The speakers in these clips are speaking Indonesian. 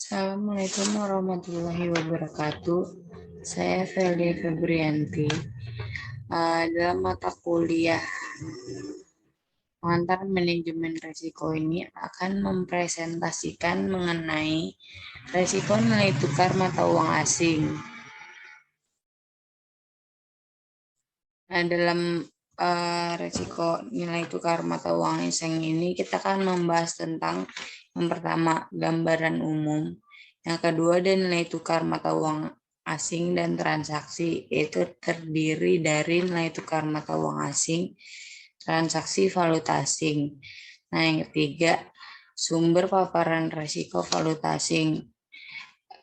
Assalamualaikum warahmatullahi wabarakatuh. Saya Feli Febrianti. Dalam mata kuliah pengantar manajemen risiko ini akan mempresentasikan mengenai risiko nilai tukar mata uang asing. Dalam risiko nilai tukar mata uang asing ini kita akan membahas tentang yang pertama gambaran umum, yang kedua dan nilai tukar mata uang asing dan transaksi, yaitu terdiri dari nilai tukar mata uang asing, transaksi valuta asing. Nah, yang ketiga sumber paparan risiko valuta asing,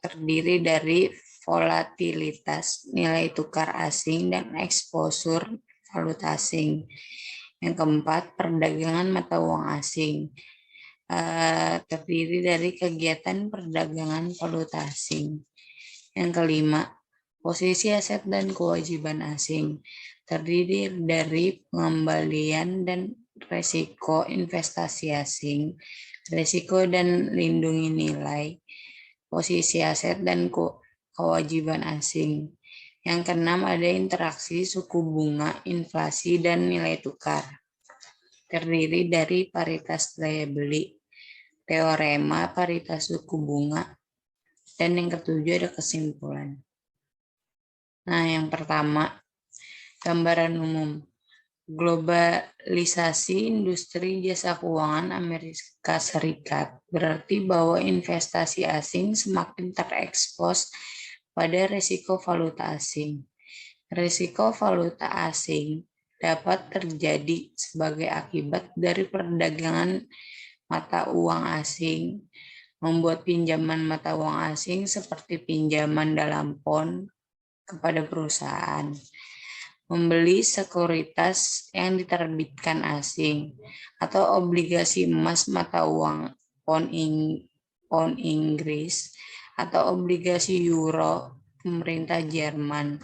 terdiri dari volatilitas nilai tukar asing dan eksposur valuta asing. Yang keempat, perdagangan mata uang asing, terdiri dari kegiatan perdagangan valuta asing. Yang kelima, posisi aset dan kewajiban asing, terdiri dari pengembalian dan risiko investasi asing, risiko dan lindungi nilai, posisi aset dan kewajiban asing. Yang keenam, ada interaksi suku bunga, inflasi, dan nilai tukar, terdiri dari paritas daya beli, teorema paritas suku bunga, dan yang ketujuh ada kesimpulan. Nah, yang pertama, gambaran umum. Globalisasi industri jasa keuangan Amerika Serikat berarti bahwa investasi asing semakin terekspos pada risiko valuta asing. Risiko valuta asing dapat terjadi sebagai akibat dari perdagangan mata uang asing, membuat pinjaman mata uang asing seperti pinjaman dalam pond kepada perusahaan, membeli sekuritas yang diterbitkan asing, atau obligasi emas mata uang pound Inggris, atau obligasi euro pemerintah Jerman,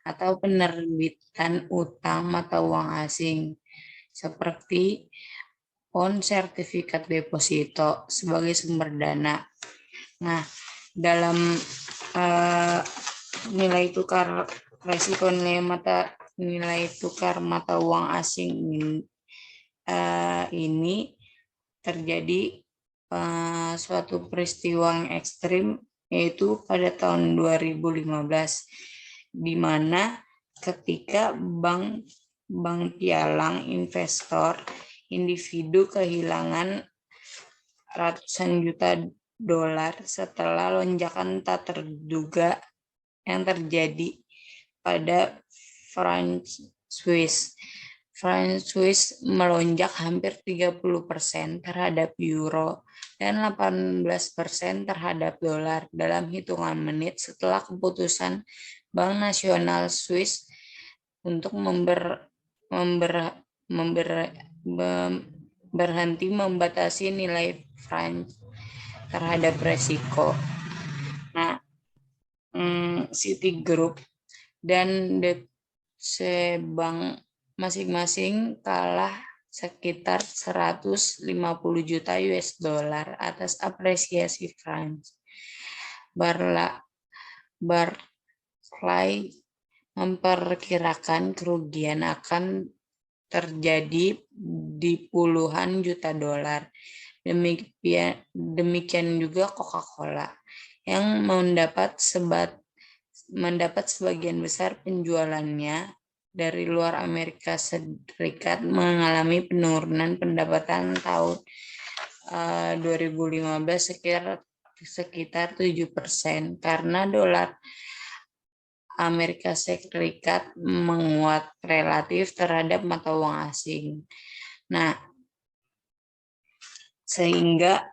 atau penerbitan utang mata uang asing seperti pound sertifikat deposito sebagai sumber dana. Nah, dalam nilai tukar risiko nilai tukar mata uang asing ini terjadi suatu peristiwa yang ekstrim, yaitu pada tahun 2015, di mana ketika bank pialang investor individu kehilangan ratusan juta dolar setelah lonjakan tak terduga yang terjadi pada franc Swiss melonjak hampir 30% terhadap euro dan 18% terhadap dolar dalam hitungan menit setelah keputusan Bank Nasional Swiss untuk berhenti membatasi nilai franc terhadap resiko. Nah, Citigroup dan Deutsche Bank masing-masing kalah sekitar 150 juta US dollar atas apresiasi franc. Barclays memperkirakan kerugian akan terjadi di puluhan juta dolar. Demikian juga Coca-Cola yang mendapat sebagian besar penjualannya dari luar Amerika Serikat mengalami penurunan pendapatan tahun 2015 sekitar 7% karena dolar Amerika Serikat menguat relatif terhadap mata uang asing. Nah, sehingga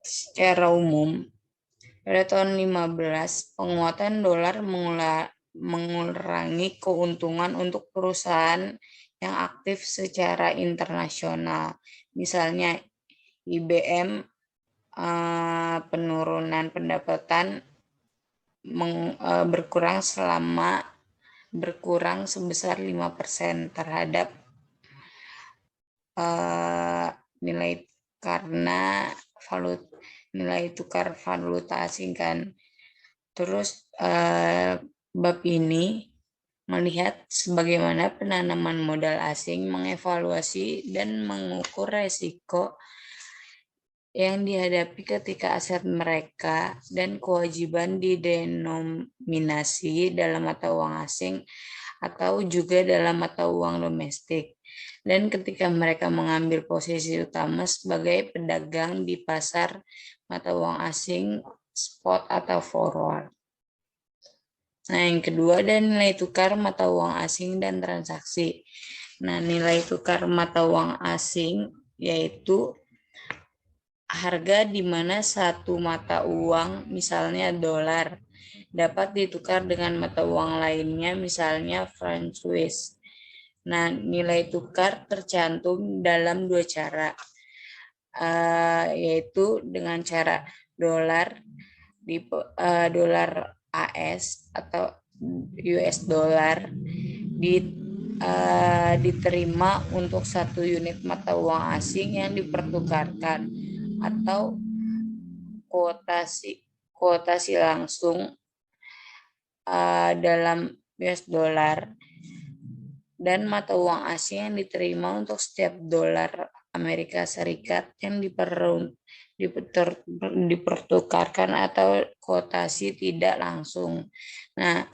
secara umum pada tahun 2015 penguatan dolar mengurangi keuntungan untuk perusahaan yang aktif secara internasional. Misalnya IBM penurunan pendapatan berkurang sebesar 5% terhadap nilai karena nilai tukar valuta asing kan. Terus bab ini melihat sebagaimana penanaman modal asing mengevaluasi dan mengukur resiko yang dihadapi ketika aset mereka dan kewajiban didenominasi dalam mata uang asing atau juga dalam mata uang domestik. Dan ketika mereka mengambil posisi utama sebagai pedagang di pasar mata uang asing, spot atau forward. Nah, yang kedua ada nilai tukar mata uang asing dan transaksi. Nah, nilai tukar mata uang asing yaitu harga di mana satu mata uang, misalnya dolar, dapat ditukar dengan mata uang lainnya, misalnya franc Swiss. Nah, nilai tukar tercantum dalam dua cara, yaitu dengan cara dolar dolar AS atau US dollar diterima untuk satu unit mata uang asing yang dipertukarkan atau kuotasi langsung dalam US dollar dan mata uang asing yang diterima untuk setiap dolar Amerika Serikat yang dipertukarkan atau kuotasi tidak langsung. Nah,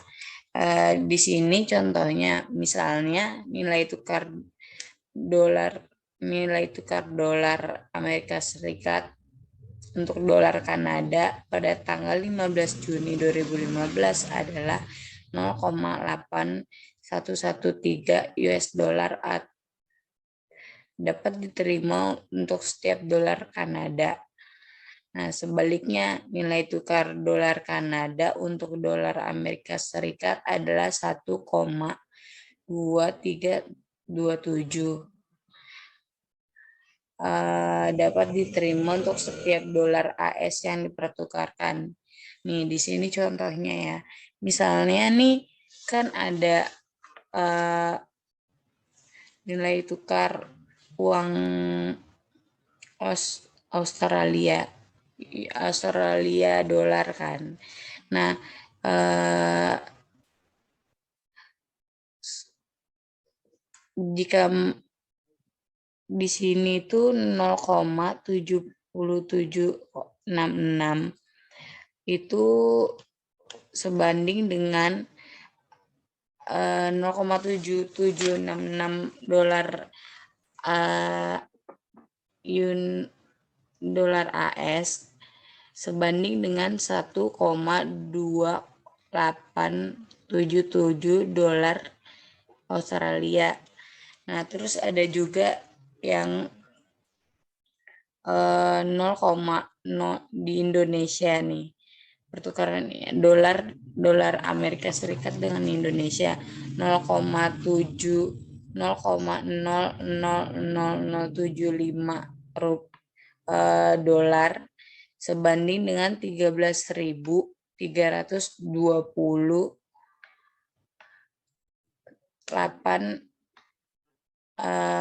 di sini contohnya misalnya nilai tukar dolar Amerika Serikat untuk dolar Kanada pada tanggal 15 Juni 2015 adalah 0,8113 US dollar dapat diterima untuk setiap dolar Kanada. Nah, sebaliknya nilai tukar dolar Kanada untuk dolar Amerika Serikat adalah 1,2327 dapat diterima untuk setiap dolar AS yang dipertukarkan. Nih, di sini contohnya ya. Misalnya nih kan ada nilai tukar uang Australia dolar kan. Nah, jika di sini tuh 0,7766 itu sebanding dengan 0,7766 dolar dolar AS sebanding dengan 1,2877 dolar Australia. Nah, terus ada juga yang 0,0 di Indonesia nih. Pertukaran dolar Amerika Serikat dengan Indonesia 0,0000075 dolar sebanding dengan 13.328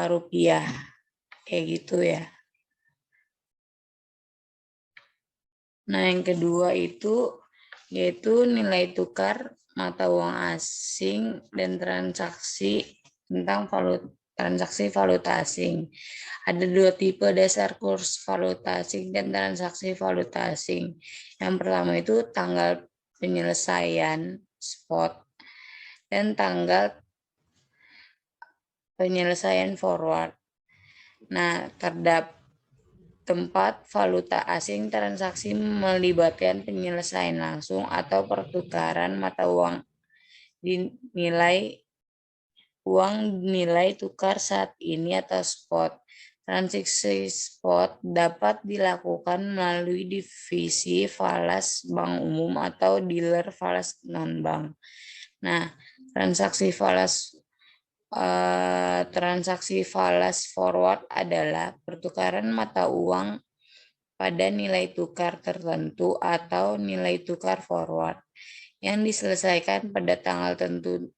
rupiah kayak gitu ya. Nah, yang kedua itu yaitu nilai tukar mata uang asing dan transaksi transaksi valuta asing. Ada dua tipe dasar kurs valuta asing dan transaksi valuta asing. Yang pertama itu tanggal penyelesaian spot dan tanggal penyelesaian forward. Nah, terdapat tempat valuta asing transaksi melibatkan penyelesaian langsung atau pertukaran mata uang nilai tukar saat ini atau spot. Transaksi spot dapat dilakukan melalui divisi falas bank umum atau dealer falas non-bank. Nah, transaksi falas forward adalah pertukaran mata uang pada nilai tukar tertentu atau nilai tukar forward yang diselesaikan pada tanggal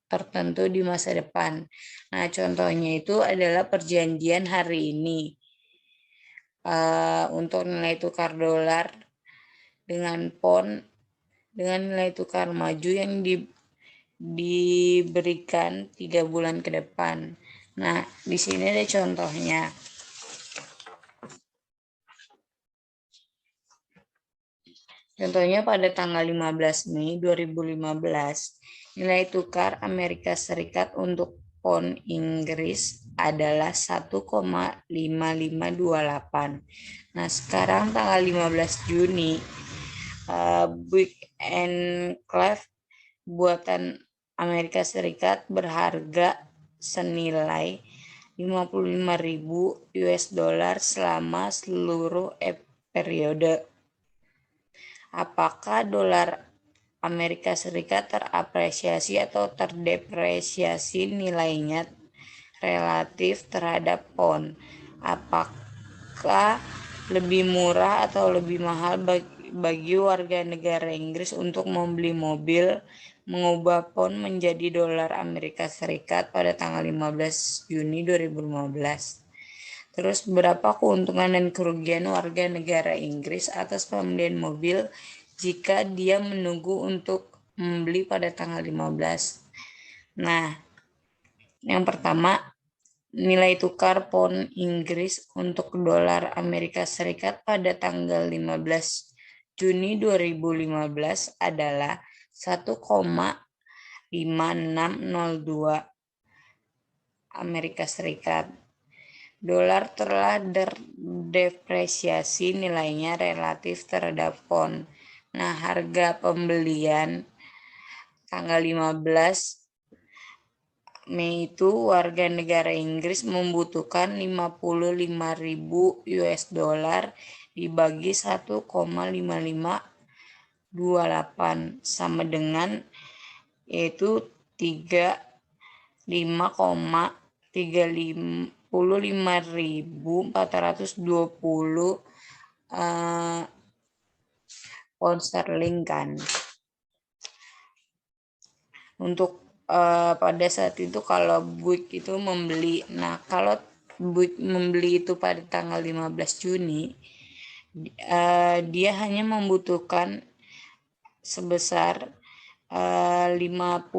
tertentu di masa depan. Nah, contohnya itu adalah perjanjian hari ini. Untuk nilai tukar dolar dengan pound dengan nilai tukar maju yang diberikan 3 bulan ke depan. Nah, di sini ada contohnya. Contohnya pada tanggal 15 Mei 2015, nilai tukar Amerika Serikat untuk pound Inggris adalah 1,5528. Nah, sekarang tanggal 15 Juni, Buick and Clef buatan Amerika Serikat berharga senilai 55.000 US dollar selama seluruh periode. Apakah dolar Amerika Serikat terapresiasi atau terdepresiasi nilainya relatif terhadap pound? Apakah lebih murah atau lebih mahal bagi warga negara Inggris untuk membeli mobil mengubah pound menjadi dolar Amerika Serikat pada tanggal 15 Juni 2015? Terus berapa keuntungan dan kerugian warga negara Inggris atas pembelian mobil jika dia menunggu untuk membeli pada tanggal 15? Nah, yang pertama, nilai tukar pound Inggris untuk dolar Amerika Serikat pada tanggal 15 Juni 2015 adalah 1,5602 Amerika Serikat. Dolar telah terdepresiasi nilainya relatif terhadap pound. Nah, harga pembelian tanggal 15 Mei itu warga negara Inggris membutuhkan 55.000 US dollar dibagi 1,5528 sama dengan yaitu 35.420 pound sterling kan. Untuk pada saat itu kalau Buick itu membeli, nah kalau Buick membeli itu pada tanggal 15 Juni, dia hanya membutuhkan sebesar 55.000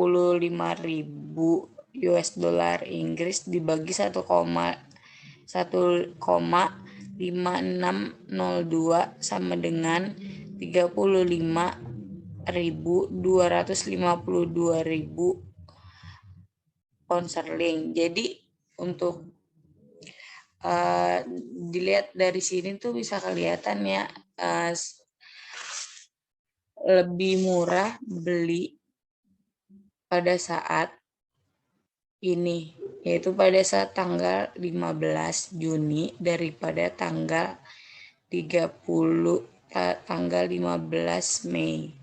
US dollar Inggris dibagi 1,5602 sama dengan 35.252.000 pound sterling. Jadi untuk dilihat dari sini tuh bisa kelihatan ya, lebih murah beli pada saat ini, yaitu pada saat tanggal 15 Juni daripada tanggal 15 Mei.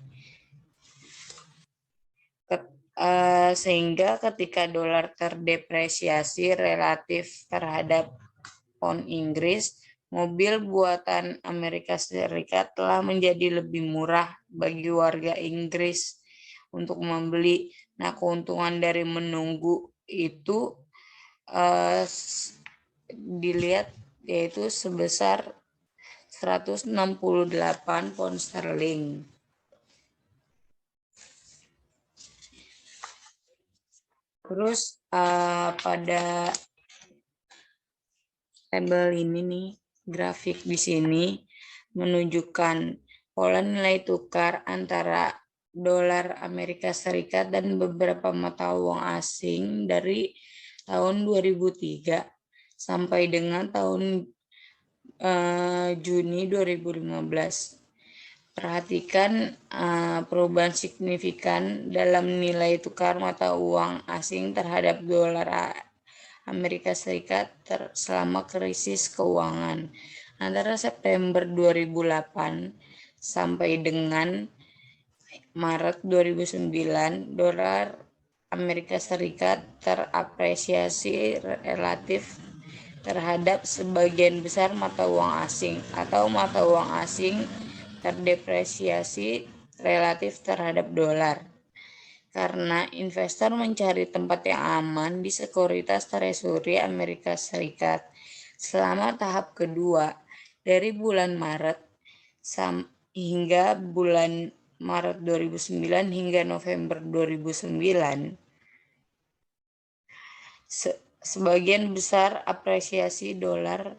Sehingga ketika dolar terdepresiasi relatif terhadap pound Inggris, mobil buatan Amerika Serikat telah menjadi lebih murah bagi warga Inggris untuk membeli. Nah, keuntungan dari menunggu itu dilihat yaitu sebesar 168 pound sterling. Terus pada tabel ini nih, grafik di sini menunjukkan pola nilai tukar antara dolar Amerika Serikat dan beberapa mata uang asing dari tahun 2003 sampai dengan tahun Juni 2015. Perhatikan perubahan signifikan dalam nilai tukar mata uang asing terhadap dolar Amerika Serikat selama krisis keuangan. Antara September 2008 sampai dengan Maret 2009, dolar Amerika Serikat terapresiasi relatif terhadap sebagian besar mata uang asing atau mata uang asing terdepresiasi relatif terhadap dolar. karena investor mencari tempat yang aman di sekuritas Treasury Amerika Serikat. Selama tahap kedua, dari bulan Maret hingga bulan Maret 2009 hingga November 2009, sebagian besar apresiasi dolar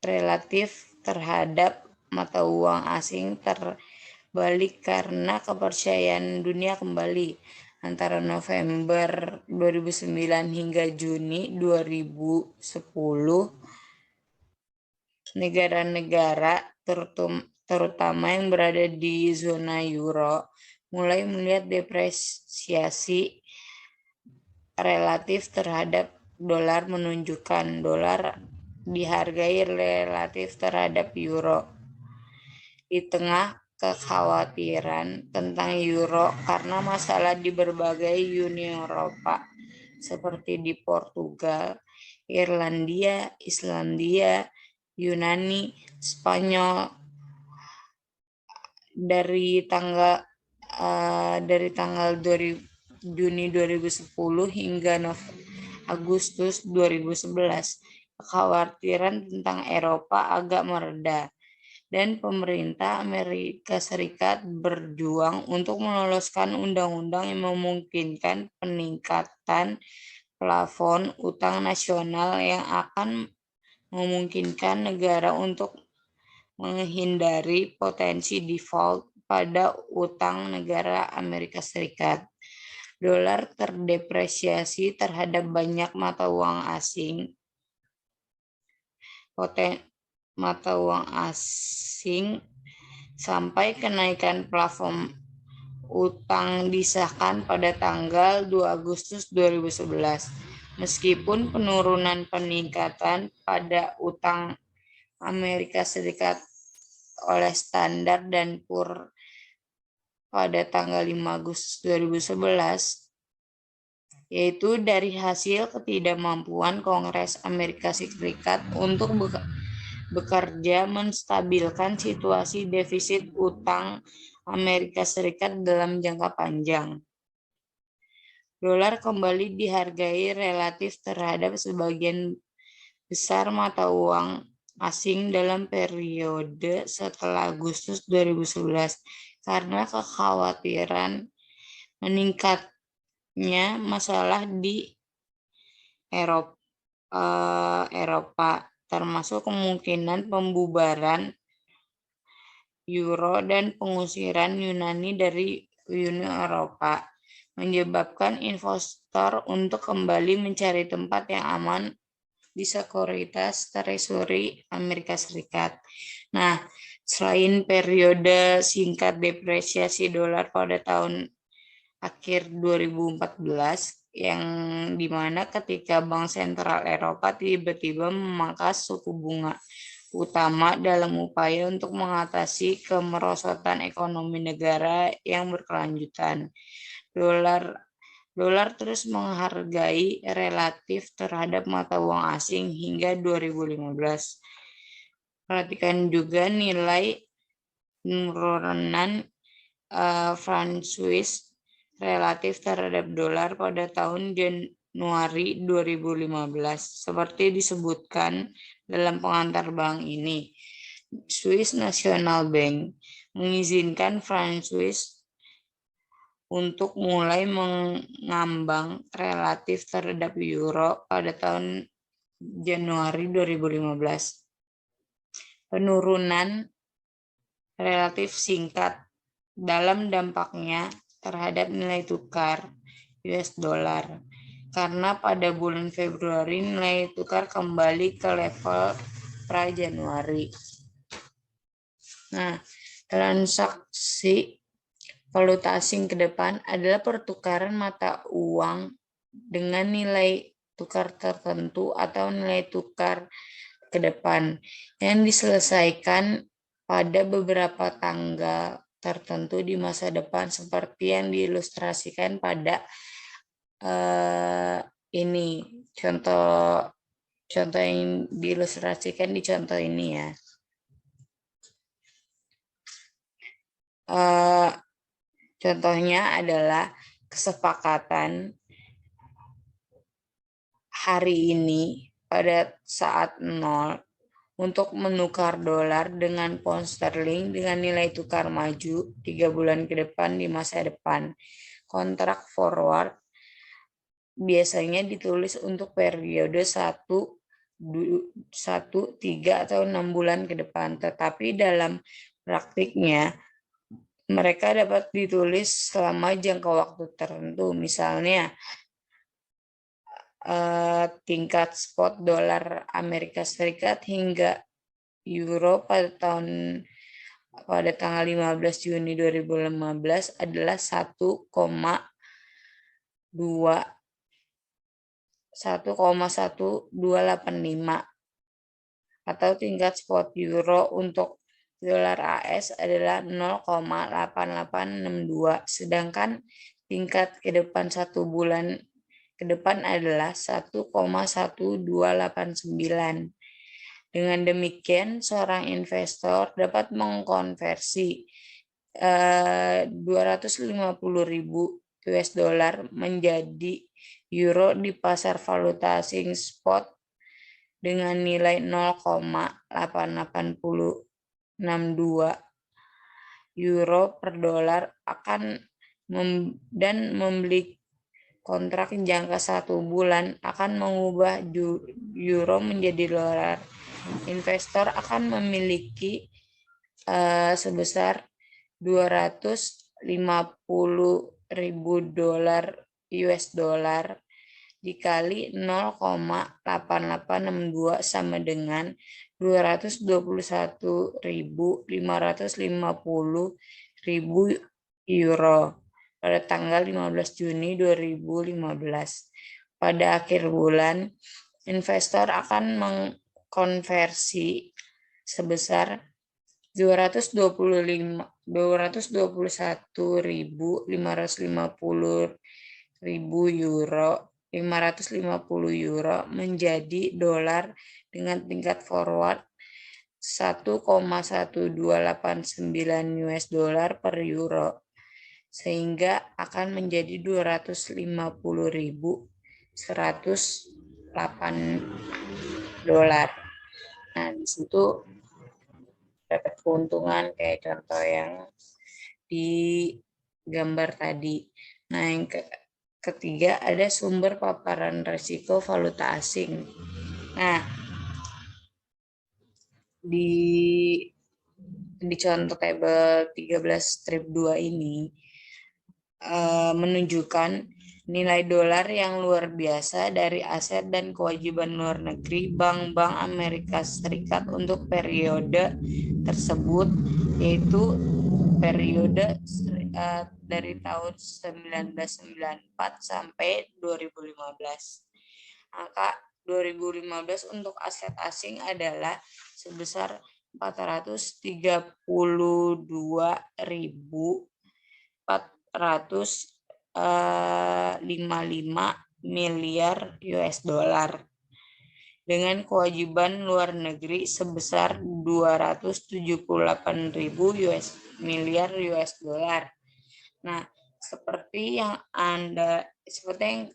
relatif terhadap mata uang asing terbalik karena kepercayaan dunia kembali. Antara November 2009 hingga Juni 2010, negara-negara terutama yang berada di zona euro mulai melihat depresiasi relatif terhadap dolar, menunjukkan dolar dihargai relatif terhadap euro. Di tengah kekhawatiran tentang euro karena masalah di berbagai Uni Eropa seperti di Portugal, Irlandia, Islandia, Yunani, Spanyol dari tanggal 2 Juni 2010 hingga Agustus 2011, kekhawatiran tentang Eropa agak mereda dan pemerintah Amerika Serikat berjuang untuk meloloskan undang-undang yang memungkinkan peningkatan plafon utang nasional yang akan memungkinkan negara untuk menghindari potensi default pada utang negara Amerika Serikat. Dolar terdepresiasi terhadap banyak mata uang asing. Mata uang asing sampai kenaikan plafon utang disahkan pada tanggal 2 Agustus 2011. Meskipun penurunan peningkatan pada utang Amerika Serikat oleh Standard dan Poor's pada tanggal 5 Agustus 2011, yaitu dari hasil ketidakmampuan Kongres Amerika Serikat untuk bekerja menstabilkan situasi defisit utang Amerika Serikat dalam jangka panjang. Dolar kembali dihargai relatif terhadap sebagian besar mata uang asing dalam periode setelah Agustus 2011 karena kekhawatiran meningkatnya masalah di Eropa, termasuk kemungkinan pembubaran euro dan pengusiran Yunani dari Uni Eropa, menyebabkan investor untuk kembali mencari tempat yang aman di sekuritas Treasury Amerika Serikat. Nah, selain periode singkat depresiasi dolar pada tahun akhir 2014, yang dimana ketika Bank Sentral Eropa tiba-tiba memangkas suku bunga utama dalam upaya untuk mengatasi kemerosotan ekonomi negara yang berkelanjutan. Dolar terus menghargai relatif terhadap mata uang asing hingga 2015. Perhatikan juga nilai penurunan franc Swiss relatif terhadap dolar pada tahun Januari 2015. Seperti disebutkan dalam pengantar bank ini, Swiss National Bank mengizinkan franc Swiss untuk mulai mengambang relatif terhadap euro pada tahun Januari 2015. Penurunan relatif singkat dalam dampaknya terhadap nilai tukar US dollar karena pada bulan Februari nilai tukar kembali ke level pra-Januari. Nah, transaksi valuta asing ke depan adalah pertukaran mata uang dengan nilai tukar tertentu atau nilai tukar ke depan yang diselesaikan pada beberapa tanggal tertentu di masa depan seperti yang diilustrasikan pada ini contoh yang diilustrasikan di contoh ini ya. Contohnya adalah kesepakatan hari ini pada saat 0 untuk menukar dolar dengan pound sterling dengan nilai tukar maju 3 bulan ke depan di masa depan. Kontrak forward biasanya ditulis untuk periode 1, 3, atau 6 bulan ke depan, tetapi dalam praktiknya mereka dapat ditulis selama jangka waktu tertentu. Misalnya, tingkat spot dolar Amerika Serikat hingga euro pada tanggal 15 Juni 2015 adalah 1,1285 atau tingkat spot euro untuk dolar AS adalah 0,8862, sedangkan tingkat ke depan 1 bulan ke depan adalah 1,1289. Dengan demikian, seorang investor dapat mengkonversi 250.000 US dollar menjadi euro di pasar valuta asing spot dengan nilai 0,8862 euro per dolar dan membeli kontrak jangka 1 bulan akan mengubah euro menjadi dolar. Investor akan memiliki sebesar 250.000 dolar US dollar dikali 0,8862 sama dengan 221.550.000 euro pada tanggal 15 Juni 2015. Pada akhir bulan, investor akan mengkonversi sebesar 221.550.000 euro menjadi dolar dengan tingkat forward 1,1289 US dollar per euro, sehingga akan menjadi 250.108 dolar. Nah, di situ dapat keuntungan kayak contoh yang di gambar tadi. Nah, yang ketiga ada sumber paparan risiko valuta asing. Nah, di contoh tabel 13-2 ini menunjukkan nilai dolar yang luar biasa dari aset dan kewajiban luar negeri bank-bank Amerika Serikat untuk periode tersebut, yaitu periode dari tahun 1994 sampai 2015. Angka 2015 untuk aset asing adalah sebesar 432.455 miliar US dollar dengan kewajiban luar negeri sebesar 278.000 miliar US dollar. Nah, seperti yang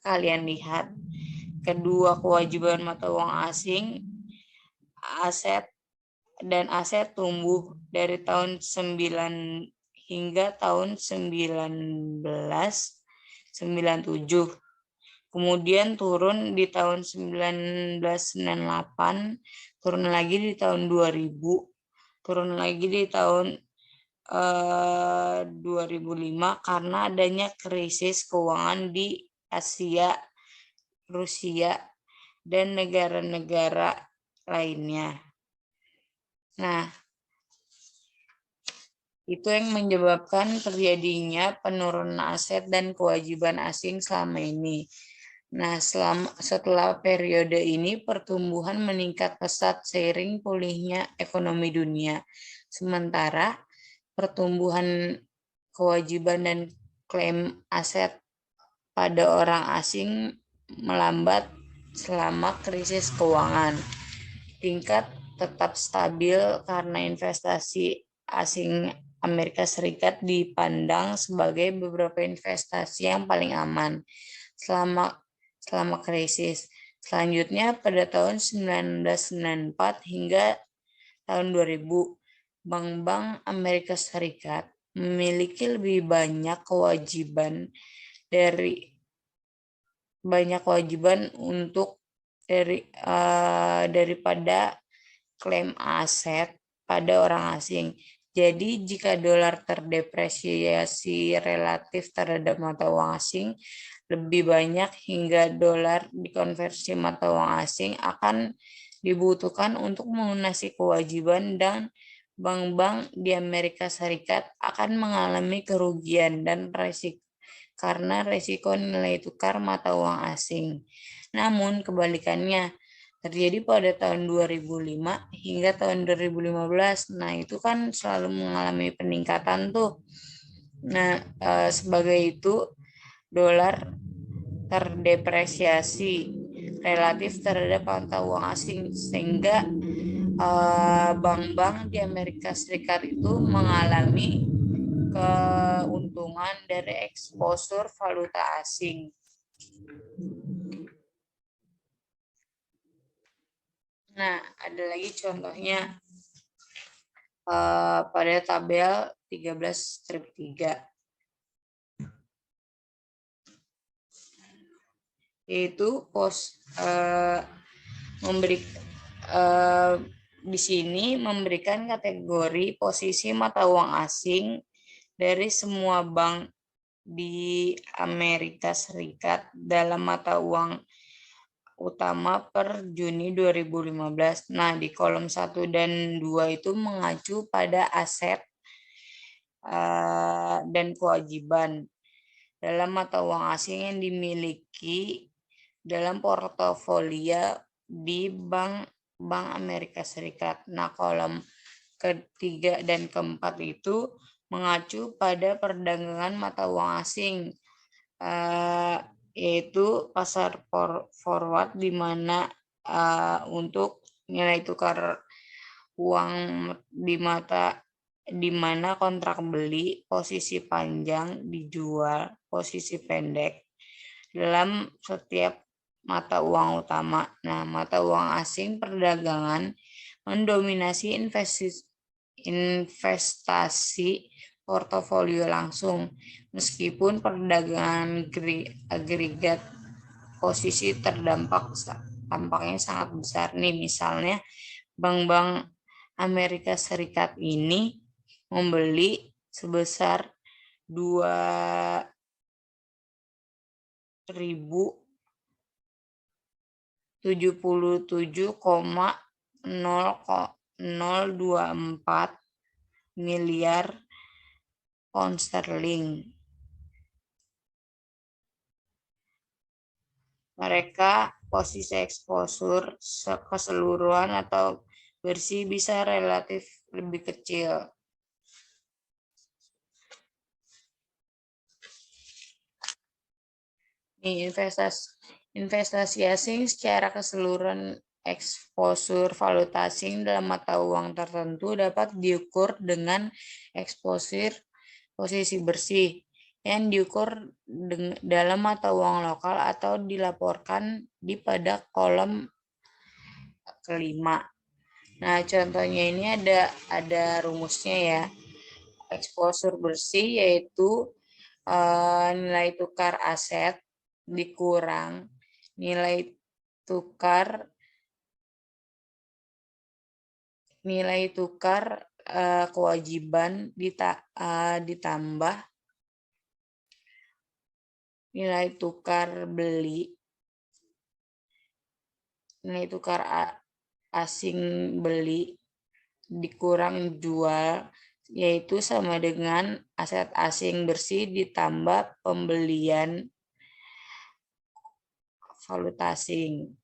kalian lihat, kedua kewajiban mata uang asing, aset tumbuh dari tahun 9 hingga tahun 1997. Kemudian turun di tahun 1998, turun lagi di tahun 2000, turun lagi di tahun 2005 karena adanya krisis keuangan di Asia, Rusia, dan negara-negara lainnya. Nah, itu yang menyebabkan terjadinya penurunan aset dan kewajiban asing selama ini. Nah, setelah periode ini pertumbuhan meningkat pesat seiring pulihnya ekonomi dunia. Sementara pertumbuhan kewajiban dan klaim aset pada orang asing melambat selama krisis keuangan. Tingkat tetap stabil karena investasi asing Amerika Serikat dipandang sebagai beberapa investasi yang paling aman selama krisis. Selanjutnya pada tahun 1994 hingga tahun 2000, bank-bank Amerika Serikat memiliki lebih banyak kewajiban untuk daripada klaim aset pada orang asing. Jadi jika dolar terdepresiasi relatif terhadap mata uang asing lebih banyak hingga dolar dikonversi mata uang asing akan dibutuhkan untuk melunasi kewajiban, dan bank-bank di Amerika Serikat akan mengalami kerugian dan karena resiko nilai tukar mata uang asing. Namun kebalikannya terjadi pada tahun 2005 hingga tahun 2015. Nah, itu kan selalu mengalami peningkatan tuh. Nah, sebagai itu dolar terdepresiasi relatif terhadap mata uang asing sehingga bank-bank di Amerika Serikat itu mengalami keuntungan dari eksposur valuta asing. Nah, ada lagi contohnya pada tabel 13-3, yaitu di sini memberikan kategori posisi mata uang asing dari semua bank di Amerika Serikat dalam mata uang utama per Juni 2015. Nah, di kolom 1 dan 2 itu mengacu pada aset dan kewajiban dalam mata uang asing yang dimiliki dalam portofolio di bank Amerika Serikat. Nah, kolom ketiga dan keempat itu mengacu pada perdagangan mata uang asing, yaitu pasar forward di mana untuk nilai tukar uang di mana kontrak beli posisi panjang dijual posisi pendek dalam setiap mata uang utama. Nah, mata uang asing perdagangan mendominasi investasi portofolio langsung, meskipun perdagangan agregat posisi tampaknya sangat besar nih. Misalnya bank-bank Amerika Serikat ini membeli sebesar 2.077,0024 miliar pound sterling. Mereka posisi eksposur keseluruhan atau bersih bisa relatif lebih kecil. Nih, investasi asing secara keseluruhan eksposur valuta asing dalam mata uang tertentu dapat diukur dengan eksposur posisi bersih yang diukur dalam mata uang lokal atau dilaporkan pada kolom kelima. Nah, contohnya ini ada rumusnya ya. Eksposur bersih yaitu nilai tukar aset dikurang nilai tukar kewajiban ditambah nilai tukar asing beli dikurang jual, yaitu sama dengan aset asing bersih ditambah pembelian valuta asing,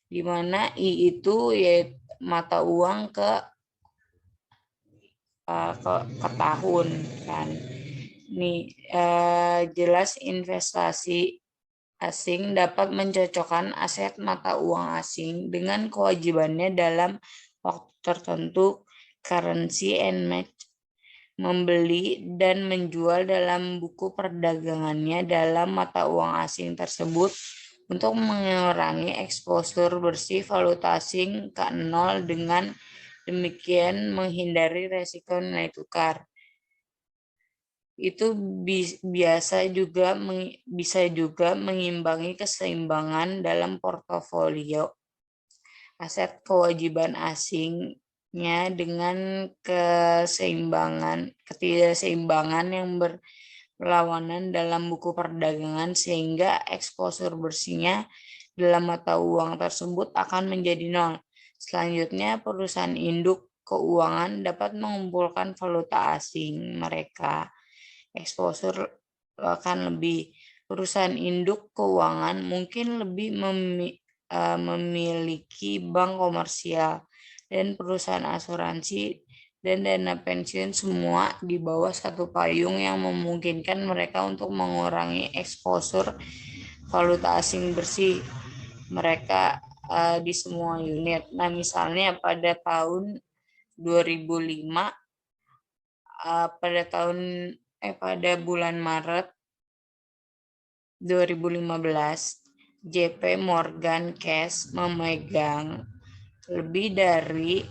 di mana I itu yaitu mata uang ke tahun kan. Nih jelas investasi asing dapat mencocokkan aset mata uang asing dengan kewajibannya dalam waktu tertentu, currency and match membeli dan menjual dalam buku perdagangannya dalam mata uang asing tersebut untuk mengurangi eksposur bersih valuta asing ke nol, dengan demikian menghindari resiko nilai tukar. Itu bisa juga mengimbangi keseimbangan dalam portofolio aset kewajiban asingnya dengan ketidakseimbangan yang berlawanan dalam buku perdagangan, sehingga eksposur bersihnya dalam mata uang tersebut akan menjadi nol. Selanjutnya, perusahaan induk keuangan dapat mengumpulkan valuta asing mereka. Eksposur akan lebih. Perusahaan induk keuangan mungkin lebih memiliki bank komersial dan perusahaan asuransi dan dana pensiun, semua di bawah satu payung, yang memungkinkan mereka untuk mengurangi eksposur valuta asing bersih mereka di semua unit. Nah, misalnya pada tahun 2005, pada bulan Maret 2015, JP Morgan Chase memegang lebih dari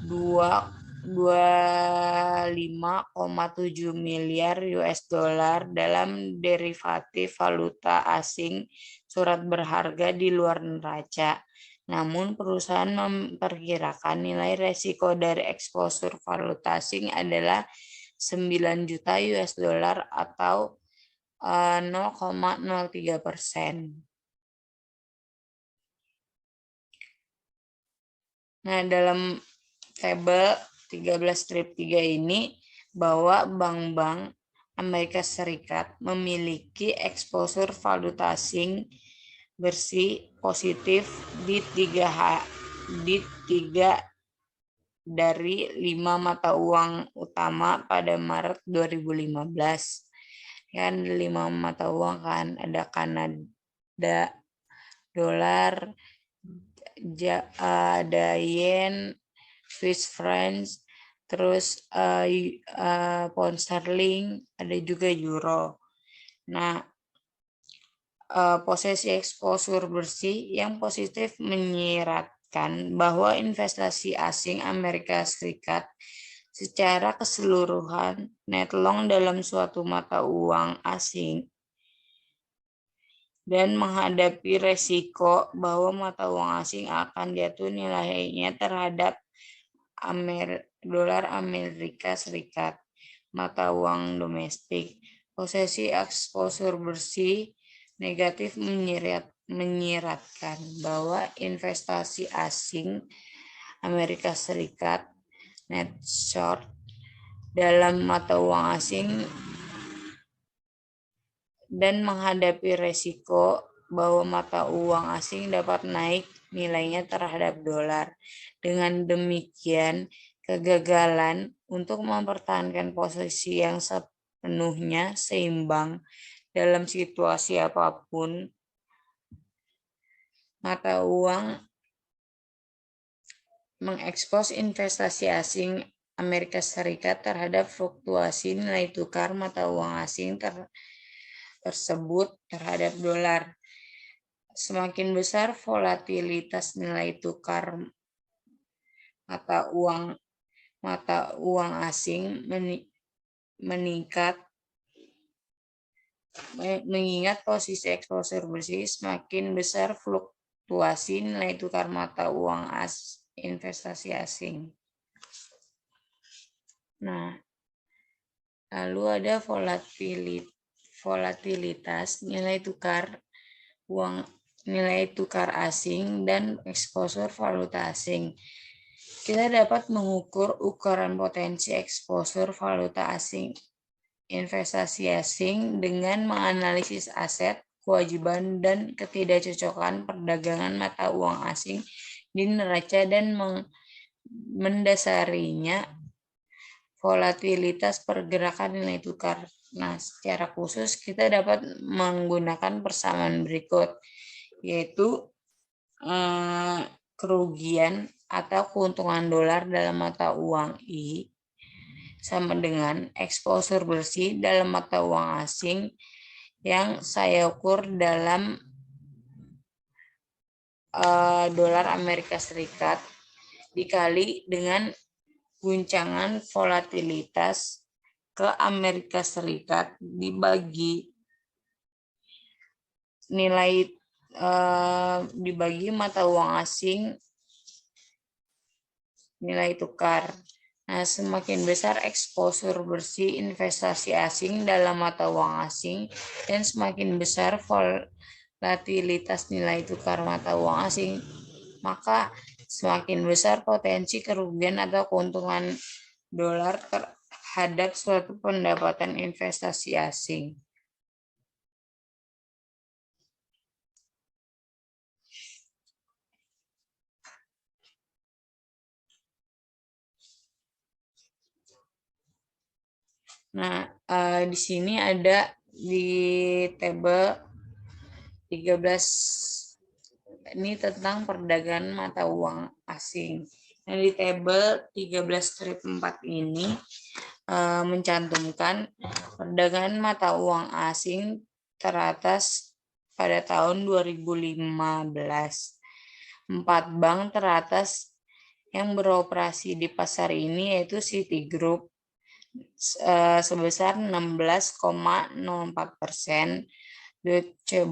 25,7 miliar US dollar dalam derivatif valuta asing surat berharga di luar neraca. Namun, perusahaan memperkirakan nilai resiko dari eksposur valuta asing adalah 9 juta US dollar atau 0,03%. Nah, dalam tabel 13-3 ini, bahwa bank-bank Amerika Serikat memiliki eksposur valuta asing bersih positif di 3 dari 5 mata uang utama pada Maret 2015. Kan 5 mata uang kan, ada Kanada dolar, ada yen, Swiss francs, terus pound sterling, ada juga euro. Nah, posisi eksposur bersih yang positif menyiratkan bahwa investasi asing Amerika Serikat secara keseluruhan net long dalam suatu mata uang asing dan menghadapi resiko bahwa mata uang asing akan jatuh nilainya terhadap dolar Amerika Serikat, mata uang domestik. Posisi eksposur bersih negatif menyiratkan bahwa investasi asing Amerika Serikat net short dalam mata uang asing dan menghadapi resiko bahwa mata uang asing dapat naik nilainya terhadap dolar. Dengan demikian, kegagalan untuk mempertahankan posisi yang sepenuhnya seimbang dalam situasi apapun mata uang mengekspos investasi asing Amerika Serikat terhadap fluktuasi nilai tukar mata uang asing tersebut terhadap dolar. Semakin besar volatilitas nilai tukar mata uang asing meningkat, mengingat posisi eksposur bersih, semakin besar fluktuasi nilai tukar mata uang investasi asing. Nah, lalu ada volatilitas nilai tukar asing dan eksposur valuta asing. Kita dapat mengukur ukuran potensi eksposur valuta asing investasi asing dengan menganalisis aset, kewajiban, dan ketidakcocokan perdagangan mata uang asing di neraca dan mendasarinya volatilitas pergerakan nilai tukar. Nah, secara khusus kita dapat menggunakan persamaan berikut, yaitu kerugian atau keuntungan dolar dalam mata uang I sama dengan eksposur bersih dalam mata uang asing yang saya ukur dalam dolar Amerika Serikat dikali dengan guncangan volatilitas ke Amerika Serikat dibagi nilai dibagi mata uang asing nilai tukar. Nah, semakin besar eksposur bersih investasi asing dalam mata uang asing dan semakin besar volatilitas nilai tukar mata uang asing, maka semakin besar potensi kerugian atau keuntungan dolar terhadap suatu pendapatan investasi asing. Nah, di sini ada di tabel 13 ini tentang perdagangan mata uang asing. Nah, di tabel 13-4 ini mencantumkan perdagangan mata uang asing teratas pada tahun 2015. 4 bank teratas yang beroperasi di pasar ini yaitu Citigroup sebesar 16,04%, Deutsche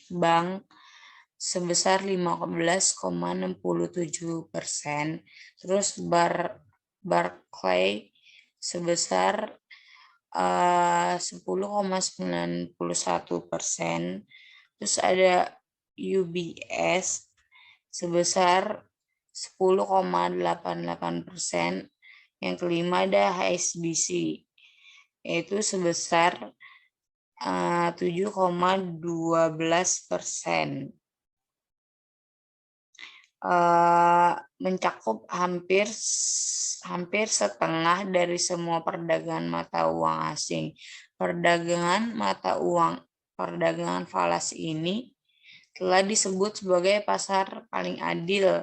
Bank sebesar 15,67%, terus Barclays sebesar 10,91%, terus ada UBS sebesar 10,88%, yang kelima ada HSBC yaitu sebesar 7,12%. Mencakup hampir setengah dari semua perdagangan mata uang asing. Perdagangan falas ini telah disebut sebagai pasar paling adil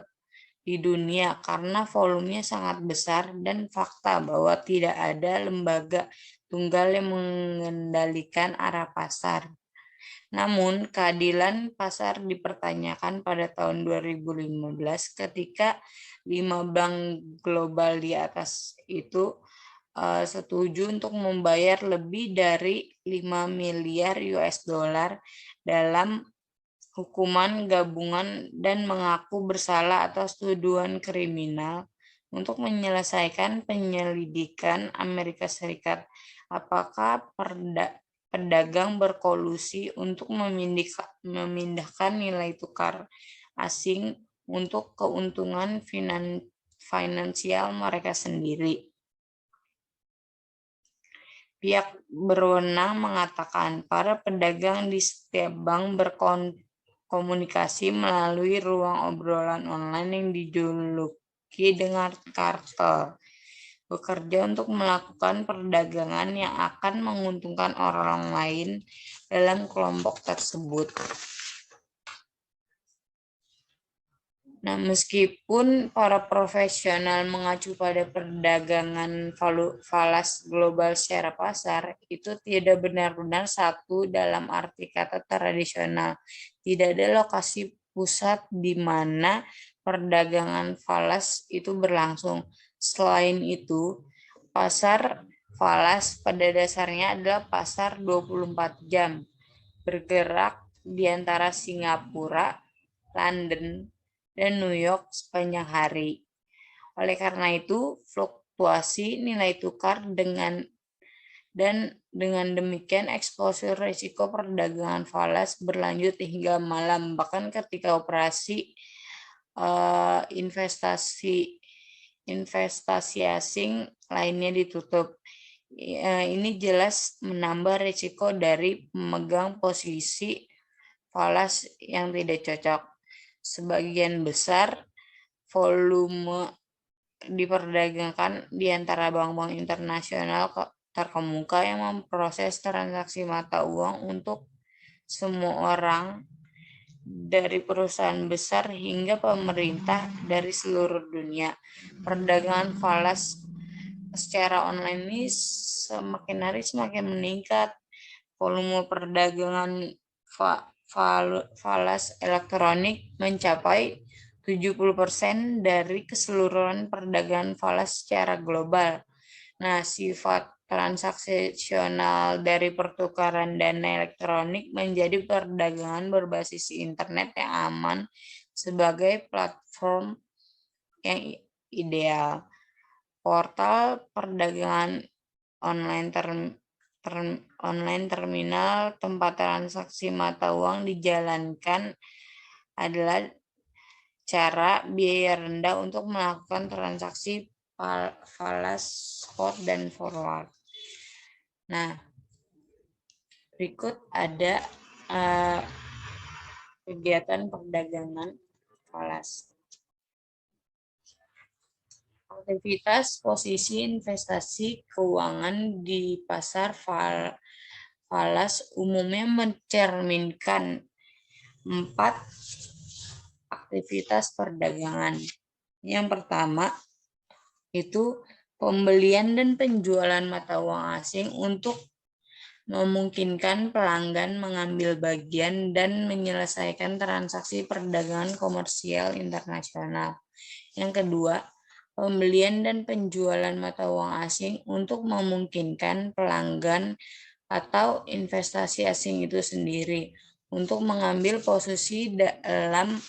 di dunia karena volumenya sangat besar dan fakta bahwa tidak ada lembaga tunggal yang mengendalikan arah pasar. Namun, keadilan pasar dipertanyakan pada tahun 2015 ketika 5 bank global di atas itu setuju untuk membayar lebih dari 5 miliar US dollar dalam hukuman gabungan dan mengaku bersalah atas tuduhan kriminal untuk menyelesaikan penyelidikan Amerika Serikat. Apakah pedagang berkolusi untuk memindahkan nilai tukar asing untuk keuntungan finansial mereka sendiri? Pihak berwenang mengatakan para pedagang di setiap bank berkomunikasi melalui ruang obrolan online yang dijuluki dengan kartel, bekerja untuk melakukan perdagangan yang akan menguntungkan orang lain dalam kelompok tersebut. Nah, meskipun para profesional mengacu pada perdagangan falas global secara pasar, itu tidak benar-benar satu dalam arti kata tradisional. Tidak ada lokasi pusat di mana perdagangan falas itu berlangsung. Selain itu, pasar falas pada dasarnya adalah pasar 24 jam, bergerak di antara Singapura, London, dan New York sepanjang hari. Oleh karena itu, fluktuasi nilai tukar dengan demikian eksposur risiko perdagangan falas berlanjut hingga malam, bahkan ketika operasi investasi asing lainnya ditutup. Ini jelas menambah risiko dari pemegang posisi falas yang tidak cocok. Sebagian besar volume diperdagangkan di antara bank-bank internasional terkemuka yang memproses transaksi mata uang untuk semua orang, dari perusahaan besar hingga pemerintah dari seluruh dunia. Perdagangan falas secara online ini semakin hari semakin meningkat. Volume perdagangan falas elektronik mencapai 70% dari keseluruhan perdagangan falas secara global. Nah, sifat transaksional dari pertukaran dana elektronik menjadi perdagangan berbasis internet yang aman sebagai platform yang ideal. Portal perdagangan online online terminal tempat transaksi mata uang dijalankan adalah cara biaya rendah untuk melakukan transaksi falas, spot, dan forward. Nah, berikut ada kegiatan perdagangan falas. Aktivitas posisi investasi keuangan di pasar falas umumnya mencerminkan 4 aktivitas perdagangan. Yang pertama itu pembelian dan penjualan mata uang asing untuk memungkinkan pelanggan mengambil bagian dan menyelesaikan transaksi perdagangan komersial internasional. Yang kedua, pembelian dan penjualan mata uang asing untuk memungkinkan pelanggan atau investasi asing itu sendiri untuk mengambil posisi dalam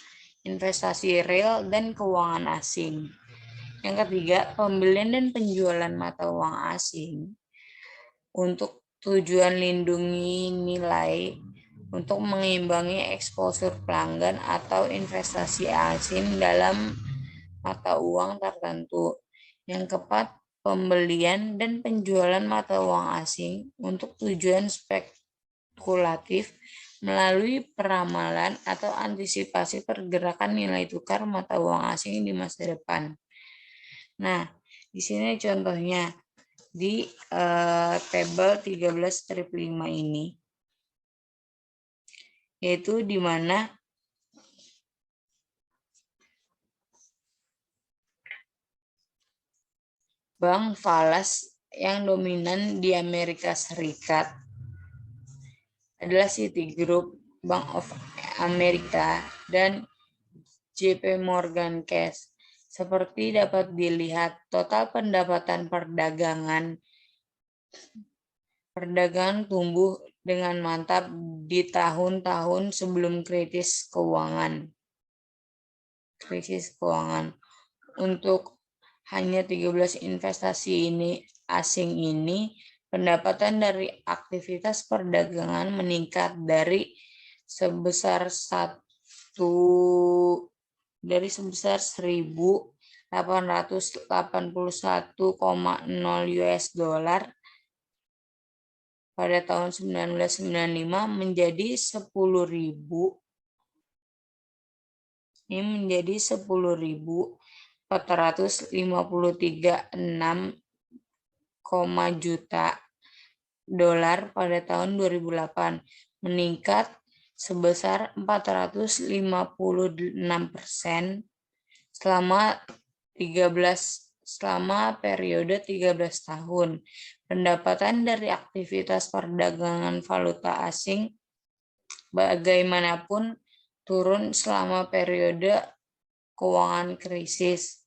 investasi real dan keuangan asing. Yang ketiga, pembelian dan penjualan mata uang asing untuk tujuan lindungi nilai untuk mengimbangi eksposur pelanggan atau investasi asing dalam mata uang tertentu. Yang keempat, pembelian dan penjualan mata uang asing untuk tujuan spekulatif melalui peramalan atau antisipasi pergerakan nilai tukar mata uang asing di masa depan. Nah, di sini contohnya di tabel 13/5 ini, yaitu di mana bank falas yang dominan di Amerika Serikat adalah Citigroup, Bank of America, dan JP Morgan Chase. Seperti dapat dilihat, total pendapatan perdagangan tumbuh dengan mantap di tahun-tahun sebelum krisis keuangan. Untuk hanya 13 investasi asing ini, pendapatan dari aktivitas perdagangan meningkat dari sebesar 1.881,0 US dollar pada tahun 1995 menjadi 10.453,6 juta dolar pada tahun 2008, meningkat sebesar 456% selama periode 13 tahun. Pendapatan dari aktivitas perdagangan valuta asing bagaimanapun turun selama periode keuangan krisis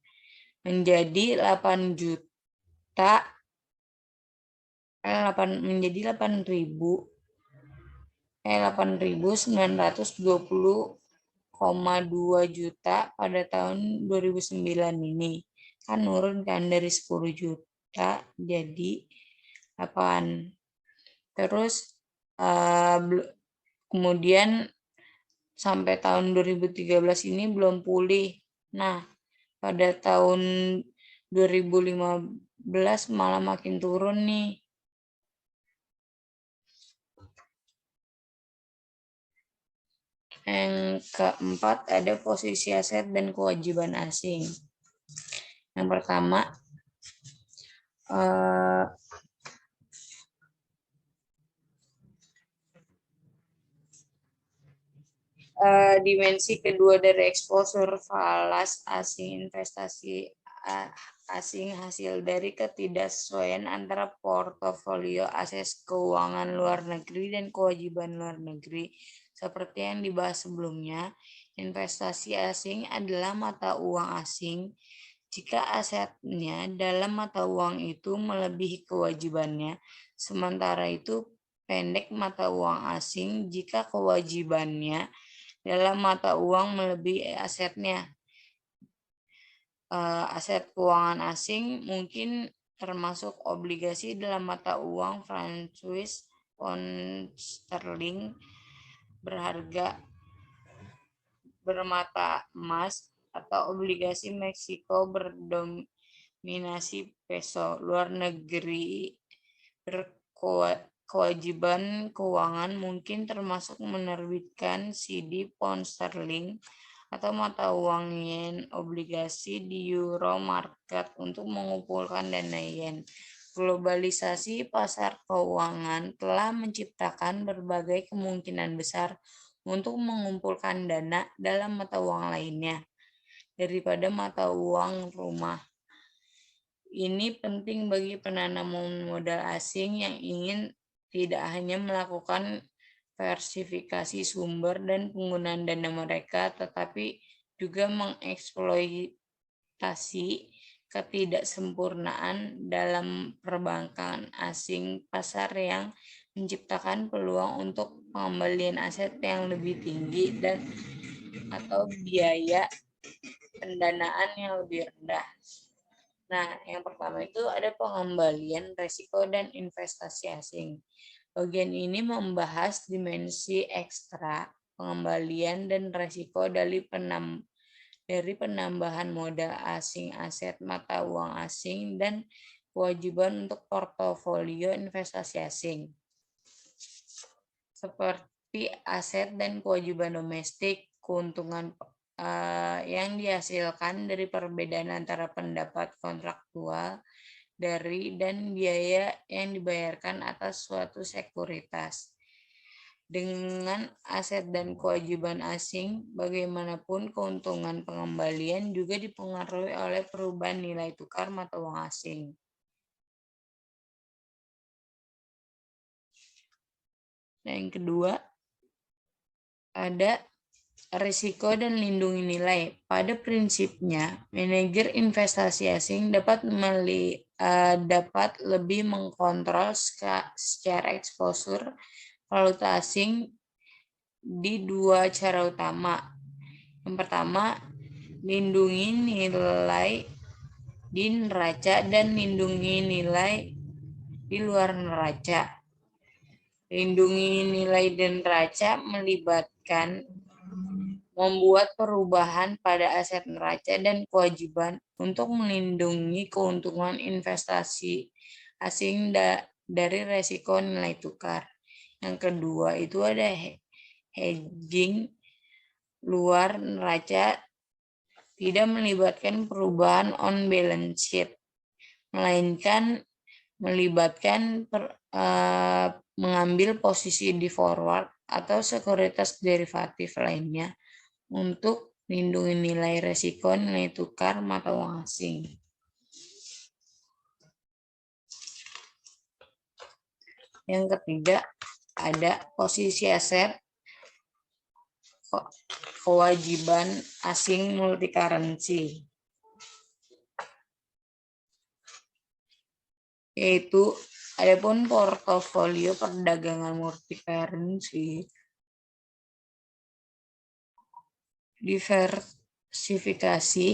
menjadi 8.920,2 juta pada tahun 2009 ini. Kan nurun kan dari 10 juta jadi 8. Terus kemudian sampai tahun 2013 ini belum pulih. Nah, pada tahun 2015 malah makin turun nih. Yang keempat ada posisi aset dan kewajiban asing. Yang pertama, dimensi kedua dari eksposur falas asing investasi asing hasil dari ketidaksesuaian antara portofolio aset keuangan luar negeri dan kewajiban luar negeri. Seperti yang dibahas sebelumnya, investasi asing adalah mata uang asing jika asetnya dalam mata uang itu melebihi kewajibannya. Sementara itu, pendek mata uang asing jika kewajibannya dalam mata uang melebihi asetnya. Aset keuangan asing mungkin termasuk obligasi dalam mata uang franc Swiss, pound sterling berharga bermata emas, atau obligasi Meksiko berdominasi peso. Luar negeri berkewajiban keuangan mungkin termasuk menerbitkan CD pound sterling atau mata uang yen obligasi di euro market untuk mengumpulkan dana yen. Globalisasi pasar keuangan telah menciptakan berbagai kemungkinan besar untuk mengumpulkan dana dalam mata uang lainnya daripada mata uang rumah. Ini penting bagi penanam modal asing yang ingin tidak hanya melakukan diversifikasi sumber dan penggunaan dana mereka, tetapi juga mengeksploitasi ketidaksempurnaan dalam perbankan asing pasar yang menciptakan peluang untuk pengembalian aset yang lebih tinggi dan atau biaya pendanaan yang lebih rendah. Nah, yang pertama itu ada pengembalian resiko dan investasi asing. Bagian ini membahas dimensi ekstra, pengembalian dan risiko dari penambahan modal asing, aset mata uang asing, dan kewajiban untuk portofolio investasi asing. Seperti aset dan kewajiban domestik, keuntungan yang dihasilkan dari perbedaan antara pendapat kontraktual dari dan biaya yang dibayarkan atas suatu sekuritas. Dengan aset dan kewajiban asing, bagaimanapun keuntungan pengembalian juga dipengaruhi oleh perubahan nilai tukar mata uang asing. Yang kedua, ada risiko dan lindungi nilai. Pada prinsipnya, manajer investasi asing dapat lebih mengkontrol secara eksposur valuta asing di dua cara utama. Yang pertama, lindungi nilai di neraca dan lindungi nilai di luar neraca. Lindungi nilai dan neraca melibatkan membuat perubahan pada aset neraca dan kewajiban untuk melindungi keuntungan investasi asing dari resiko nilai tukar. Yang kedua itu ada hedging luar neraca, tidak melibatkan perubahan on balance sheet, melainkan melibatkan mengambil posisi di forward atau sekuritas derivatif lainnya untuk melindungi nilai resiko nilai tukar mata uang asing. Yang ketiga, ada posisi aset kewajiban asing multi currency, yaitu adapun portofolio perdagangan multi currency diversifikasi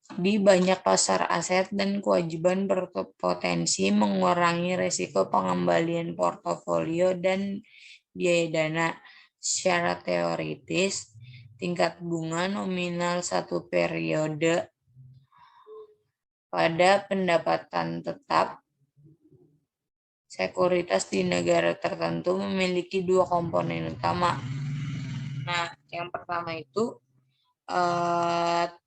di banyak pasar aset dan kewajiban berpotensi mengurangi risiko pengembalian portofolio dan biaya dana. Secara teoritis, tingkat bunga nominal satu periode pada pendapatan tetap sekuritas di negara tertentu memiliki dua komponen utama. Nah, yang pertama itu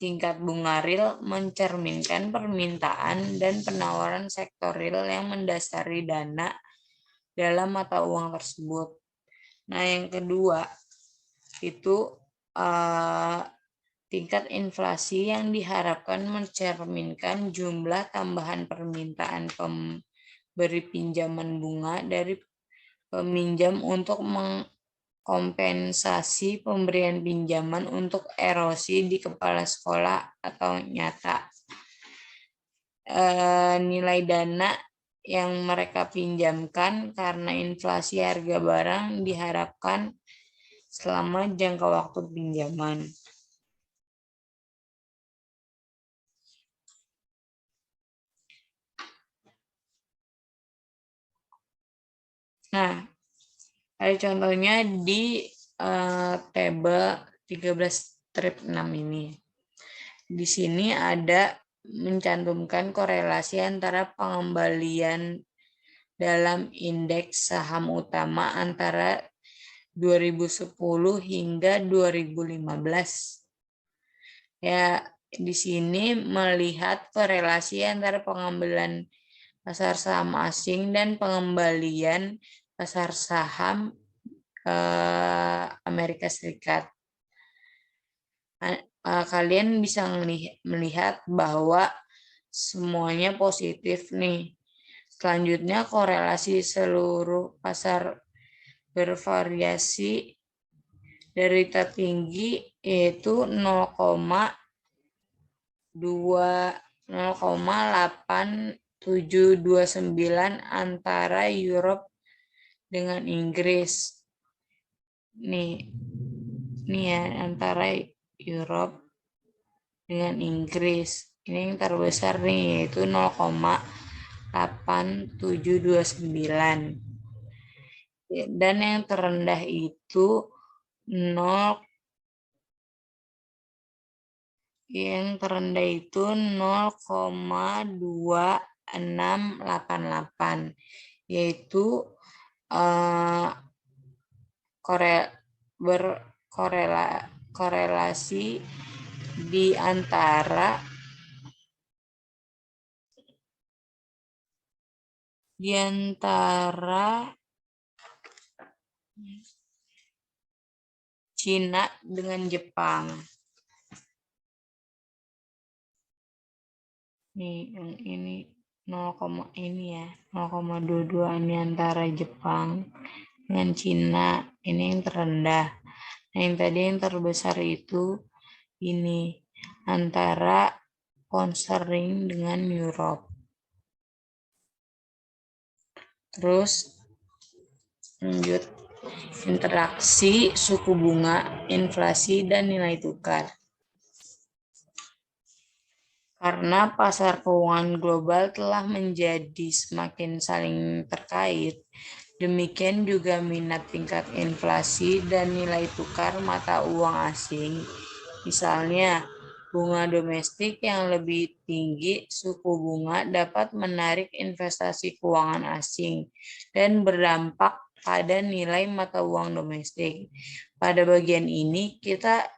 tingkat bunga real mencerminkan permintaan dan penawaran sektor real yang mendasari dana dalam mata uang tersebut. Nah, yang kedua itu tingkat inflasi yang diharapkan mencerminkan jumlah tambahan permintaan pemberi pinjaman bunga dari peminjam untuk mengkompensasi pemberian pinjaman untuk erosi di kepala sekolah atau nyata. Nilai dana yang mereka pinjamkan karena inflasi harga barang diharapkan selama jangka waktu pinjaman. Nah, ada contohnya di tabel 13-6 ini. Di sini ada mencantumkan korelasi antara pengembalian dalam indeks saham utama antara 2010 hingga 2015. Ya, di sini melihat korelasi antara pengembalian pasar saham asing dan pengembalian pasar saham Amerika Serikat. Kalian bisa melihat bahwa semuanya positif nih. Selanjutnya korelasi seluruh pasar bervariasi dari tertinggi yaitu 0,8729 antara Europe dengan Inggris. Nih ya, antara Europe dengan Inggris. Ini yang terbesar nih, yaitu 0,8729. Dan yang terendah itu 0,2688, yaitu berkorelasi di antara Cina dengan Jepang. Nih, yang ini 0, ini ya, 0,22 ini antara Jepang dengan Cina, ini yang terendah. Nah, yang tadi yang terbesar itu ini antara pound sterling dengan Europe. Terus lanjut, interaksi suku bunga, inflasi, dan nilai tukar. Karena pasar keuangan global telah menjadi semakin saling terkait, demikian juga minat tingkat inflasi dan nilai tukar mata uang asing. Misalnya, bunga domestik yang lebih tinggi suku bunga dapat menarik investasi keuangan asing dan berdampak pada nilai mata uang domestik. Pada bagian ini, kita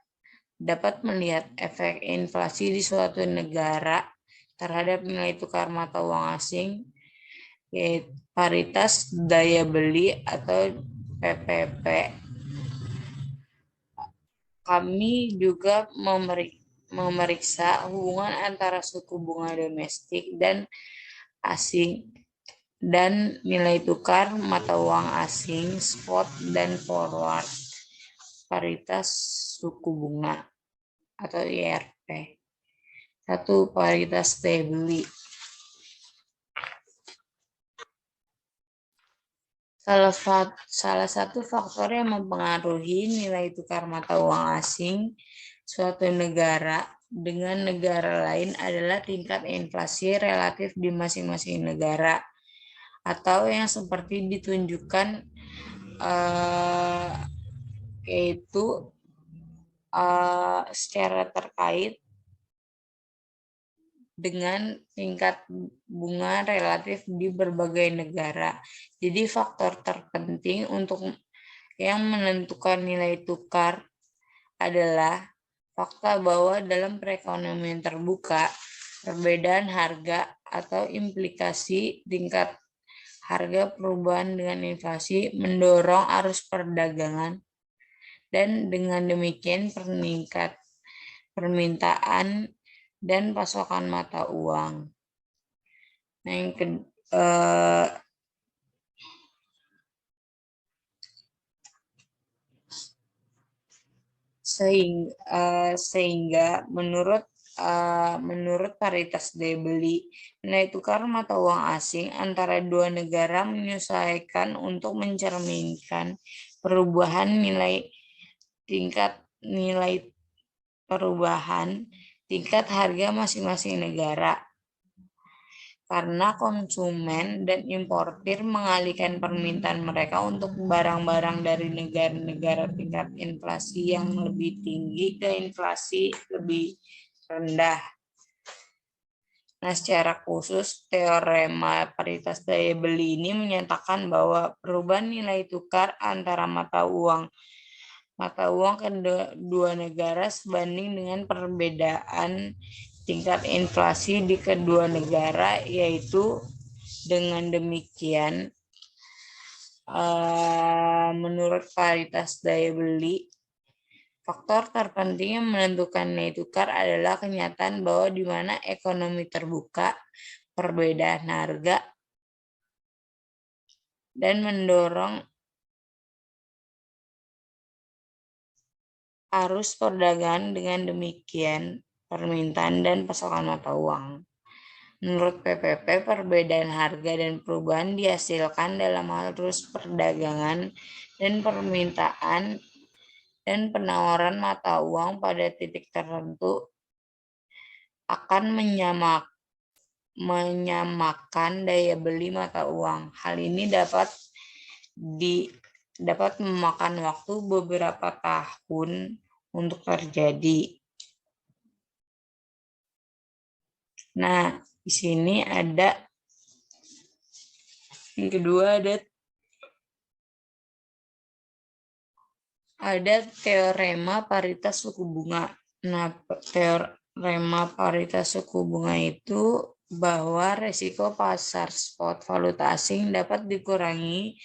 dapat melihat efek inflasi di suatu negara terhadap nilai tukar mata uang asing, yaitu paritas daya beli atau PPP. Kami juga memeriksa hubungan antara suku bunga domestik dan asing dan nilai tukar mata uang asing spot dan forward paritas suku bunga atau IRP. 1. Paritas daya beli. Salah satu faktor yang mempengaruhi nilai tukar mata uang asing suatu negara dengan negara lain adalah tingkat inflasi relatif di masing-masing negara, atau yang seperti ditunjukkan yaitu secara terkait dengan tingkat bunga relatif di berbagai negara. Jadi faktor terpenting untuk yang menentukan nilai tukar adalah fakta bahwa dalam perekonomian terbuka, perbedaan harga atau implikasi tingkat harga perubahan dengan inflasi mendorong arus perdagangan, dan dengan demikian permintaan dan pasokan mata uang. Nah, yang sehingga menurut paritas daya beli, nilai tukar mata uang asing antara dua negara menyesuaikan untuk mencerminkan perubahan tingkat harga masing-masing negara. Karena konsumen dan importir mengalihkan permintaan mereka untuk barang-barang dari negara-negara tingkat inflasi yang lebih tinggi ke inflasi lebih rendah. Nah, secara khusus, teorema paritas daya beli ini menyatakan bahwa perubahan nilai tukar antara mata uang kedua negara sebanding dengan perbedaan tingkat inflasi di kedua negara, yaitu dengan demikian menurut paritas daya beli, faktor terpenting yang menentukan nilai tukar adalah kenyataan bahwa di mana ekonomi terbuka, perbedaan harga dan mendorong arus perdagangan, dengan demikian permintaan dan pasokan mata uang. Menurut PPP, perbedaan harga dan perubahan dihasilkan dalam arus perdagangan dan permintaan dan penawaran mata uang pada titik tertentu akan menyamakan daya beli mata uang. Hal ini dapat memakan waktu beberapa tahun untuk terjadi. Nah, di sini ada yang kedua, ada teorema paritas suku bunga. Nah, teorema paritas suku bunga itu bahwa resiko pasar spot valuta asing dapat dikurangi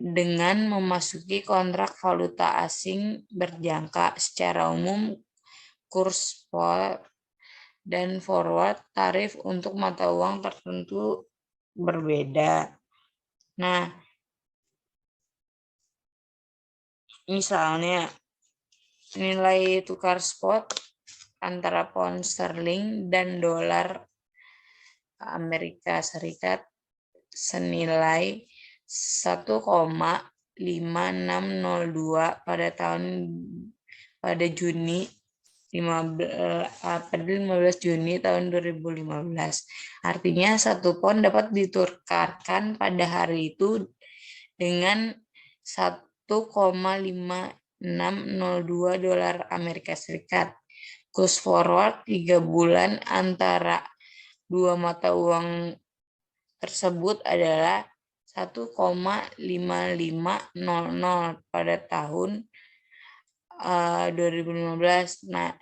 dengan memasuki kontrak valuta asing berjangka. Secara umum, kurs spot dan forward tarif untuk mata uang tertentu berbeda. Nah, misalnya nilai tukar spot antara pound sterling dan dolar Amerika Serikat senilai 1,5602 pada Juni 15 Juni tahun 2015. Artinya 1 pound dapat ditukarkan pada hari itu dengan 1,5602 dolar Amerika Serikat. Kurs forward 3 bulan antara dua mata uang tersebut adalah 1,5500 pada tahun 2015. Nah,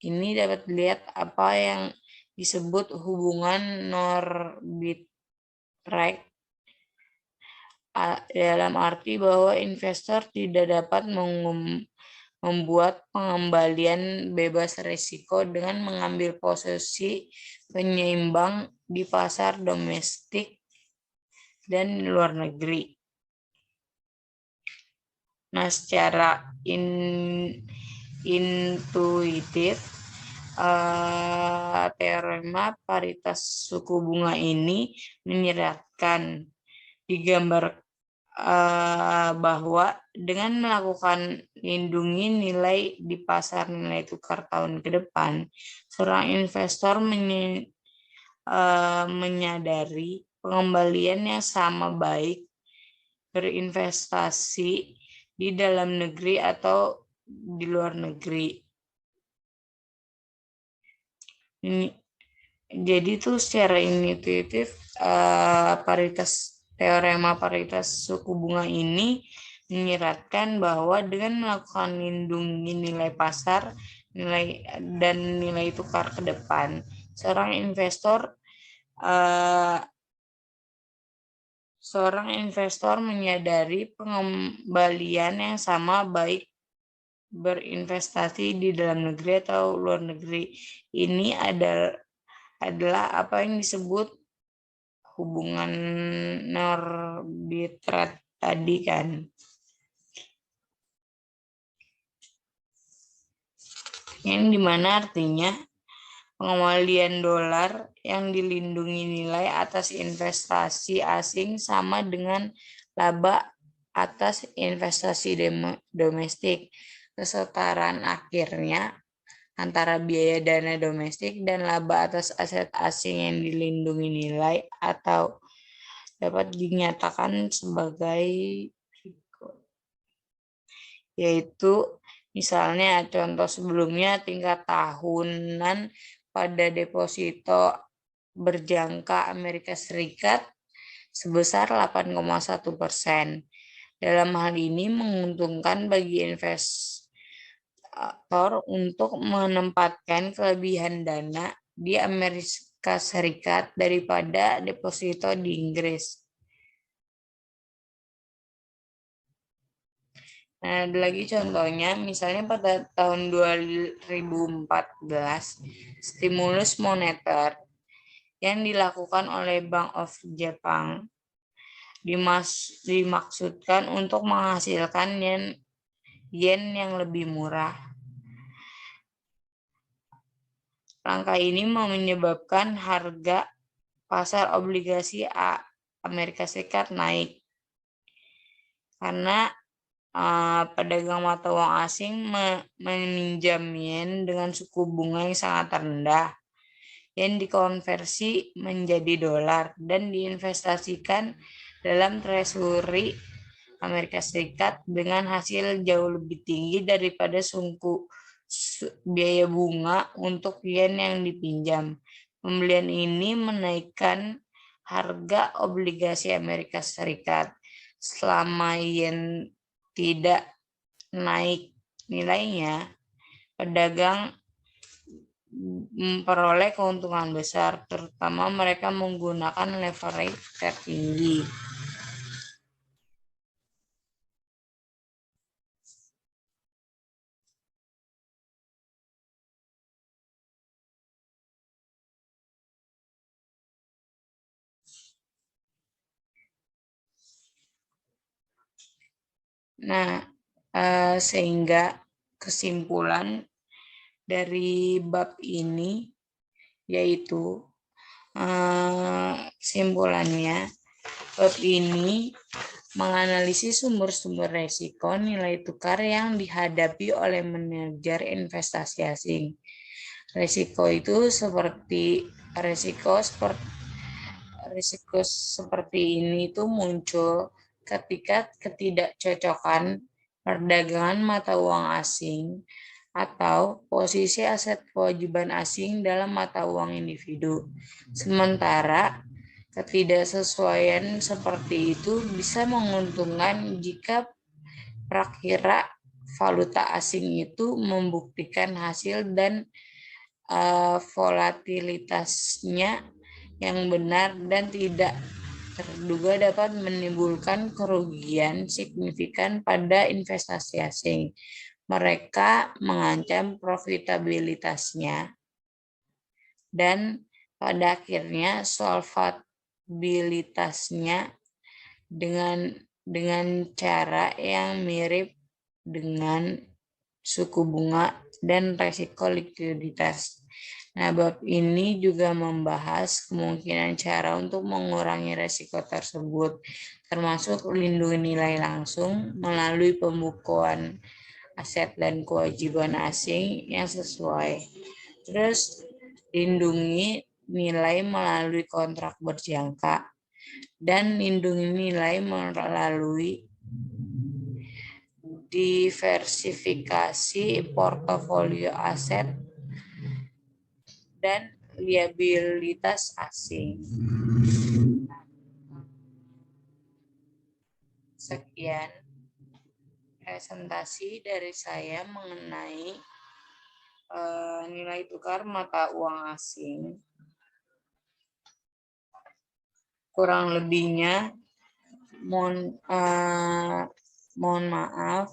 ini dapat dilihat apa yang disebut hubungan Norbitrage, dalam arti bahwa investor tidak dapat membuat pengembalian bebas risiko dengan mengambil posisi penyeimbang di pasar domestik dan luar negeri. Nah, secara intuitif, teorema paritas suku bunga ini menyeratkan digambar bahwa dengan melakukan lindungi nilai di pasar nilai tukar tahun ke depan, seorang investor menyadari pengembalian yang sama baik berinvestasi di dalam negeri atau di luar negeri. Jadi itu secara intuitif teorema paritas suku bunga ini menyeratkan bahwa dengan melakukan lindungi nilai pasar, nilai tukar ke depan, seorang investor menyadari pengembalian yang sama baik berinvestasi di dalam negeri atau luar negeri. Ini adalah apa yang disebut hubungan arbitrage tadi kan. Yang dimana artinya pengembalian dolar yang dilindungi nilai atas investasi asing sama dengan laba atas investasi domestik. Kesetaraan akhirnya antara biaya dana domestik dan laba atas aset asing yang dilindungi nilai atau dapat dinyatakan sebagai yaitu misalnya contoh sebelumnya tingkat tahunan pada deposito berjangka Amerika Serikat sebesar 8,1%. Dalam hal ini menguntungkan bagi investor untuk menempatkan kelebihan dana di Amerika Serikat daripada deposito di Inggris. Nah, ada lagi contohnya, misalnya pada tahun 2014, stimulus moneter yang dilakukan oleh Bank of Japan dimaksudkan untuk menghasilkan yen yang lebih murah. Langkah ini menyebabkan harga pasar obligasi Amerika Serikat naik karena pedagang mata uang asing meminjam yen dengan suku bunga yang sangat rendah. Yen dikonversi menjadi dolar dan diinvestasikan dalam treasury Amerika Serikat dengan hasil jauh lebih tinggi daripada biaya bunga untuk yen yang dipinjam. Pembelian ini menaikkan harga obligasi Amerika Serikat. Selama yen tidak naik nilainya, pedagang memperoleh keuntungan besar, terutama mereka menggunakan leverage tertinggi. Nah, sehingga kesimpulan dari bab ini yaitu kesimpulannya bab ini menganalisis sumber-sumber resiko nilai tukar yang dihadapi oleh manajer investasi asing. Resiko itu risiko seperti ini itu muncul ketika ketidakcocokan perdagangan mata uang asing atau posisi aset kewajiban asing dalam mata uang individu. Sementara ketidaksesuaian seperti itu bisa menguntungkan jika prakira valuta asing itu membuktikan hasil dan volatilitasnya yang benar dan tidak terduga dapat menimbulkan kerugian signifikan pada investasi asing. Mereka mengancam profitabilitasnya dan pada akhirnya solvabilitasnya dengan cara yang mirip dengan suku bunga dan risiko likuiditas. Nah, bab ini juga membahas kemungkinan cara untuk mengurangi risiko tersebut, termasuk lindungi nilai langsung melalui pembukuan aset dan kewajiban asing yang sesuai. Terus, lindungi nilai melalui kontrak berjangka dan lindungi nilai melalui diversifikasi portofolio aset dan liabilitas asing. Sekian presentasi dari saya mengenai nilai tukar mata uang asing. Kurang lebihnya mohon maaf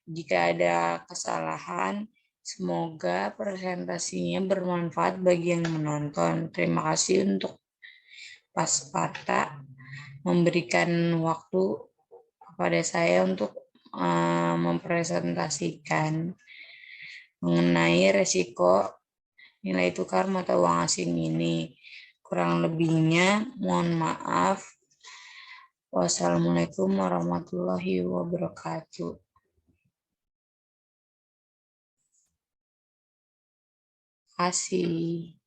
Jika ada kesalahan, semoga presentasinya bermanfaat bagi yang menonton. Terima kasih untuk Pasparta memberikan waktu kepada saya untuk mempresentasikan mengenai resiko nilai tukar mata uang asing ini. Kurang lebihnya, mohon maaf. Wassalamualaikum warahmatullahi wabarakatuh. Terima kasih.